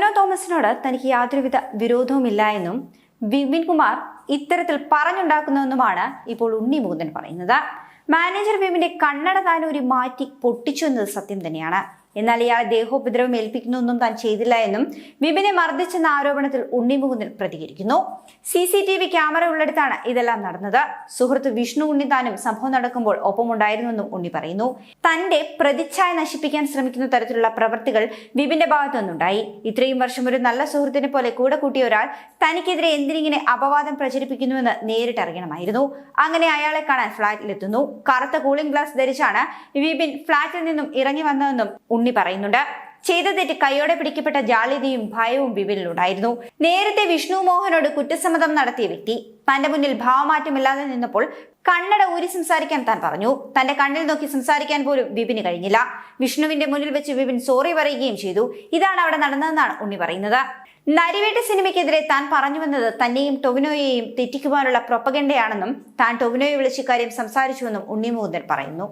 ടൊവിനോ തോമസിനോട് തനിക്ക് യാതൊരുവിധ വിരോധവുമില്ല എന്നും വിപിൻ കുമാർ ഇത്തരത്തിൽ പറഞ്ഞുണ്ടാക്കുന്നുവെന്നുമാണ് ഇപ്പോൾ ഉണ്ണി മുകുന്ദൻ പറയുന്നത്. മാനേജർ വിപിന്റെ കണ്ണട താനൂരി മാറ്റി പൊട്ടിച്ചു എന്നത് സത്യം തന്നെയാണ്. എന്നാൽ ഇയാളെ ദേഹോപദ്രവം ഏൽപ്പിക്കുന്നൊന്നും താൻ ചെയ്തില്ല എന്നും വിപിനെ മർദ്ദിച്ചെന്ന ആരോപണത്തിൽ ഉണ്ണി മുകുന്ദൻ പ്രതികരിക്കുന്നു. CCTV ക്യാമറ ഉള്ളിടത്താണ് ഇതെല്ലാം നടന്നത്. സുഹൃത്ത് വിഷ്ണു ഉണ്ണി താനും സംഭവം നടക്കുമ്പോൾ ഒപ്പമുണ്ടായിരുന്നുവെന്നും ഉണ്ണി പറയുന്നു. തന്റെ പ്രതിച്ഛായ നശിപ്പിക്കാൻ ശ്രമിക്കുന്ന തരത്തിലുള്ള പ്രവൃത്തികൾ വിപിന്റെ ഭാഗത്തു നിന്നുണ്ടായി. ഇത്രയും വർഷം ഒരു നല്ല സുഹൃത്തിനെ പോലെ കൂടെ കൂട്ടിയ ഒരാൾ തനിക്കെതിരെ എന്തിനിങ്ങനെ അപവാദം പ്രചരിപ്പിക്കുന്നുവെന്ന് നേരിട്ടറിയണമായിരുന്നു. അങ്ങനെ അയാളെ കാണാൻ ഫ്ളാറ്റിലെത്തുന്നു. കറുത്ത കൂളിംഗ് ഗ്ലാസ് ധരിച്ചാണ് വിപിൻ ഫ്ളാറ്റിൽ നിന്നും ഇറങ്ങി വന്നതെന്നും ഉണ്ണി പറയുന്നുണ്ട്. ചെയ്ത തെറ്റ് കൈയോടെ പിടിക്കപ്പെട്ട ജാള്യതയും ഭയവും വിപിനിലുണ്ടായിരുന്നു. നേരത്തെ വിഷ്ണു മോഹനോട് കുറ്റസമ്മതം നടത്തിയ വ്യക്തി തന്റെ മുന്നിൽ ഭാവമാറ്റമില്ലാതെ നിന്നപ്പോൾ കണ്ണട ഊരി സംസാരിക്കാൻ താൻ പറഞ്ഞു. തന്റെ കണ്ണിൽ നോക്കി സംസാരിക്കാൻ പോലും വിപിന് കഴിഞ്ഞില്ല. വിഷ്ണുവിന്റെ മുന്നിൽ വെച്ച് വിപിൻ സോറി പറയുകയും ചെയ്തു. ഇതാണ് അവിടെ നടന്നതെന്നാണ് ഉണ്ണി പറയുന്നത്. നരിവേട്ട സിനിമയ്ക്കെതിരെ താൻ പറഞ്ഞുവെന്നത് തന്നെയും ടൊവിനോയെയും തെറ്റിക്കുവാനുള്ള പ്രൊപ്പഗൻഡയാണെന്നും താൻ ടൊവിനോയെ വിളിച്ച് കാര്യം സംസാരിച്ചുവെന്നും ഉണ്ണി മുകുന്ദൻ പറയുന്നു.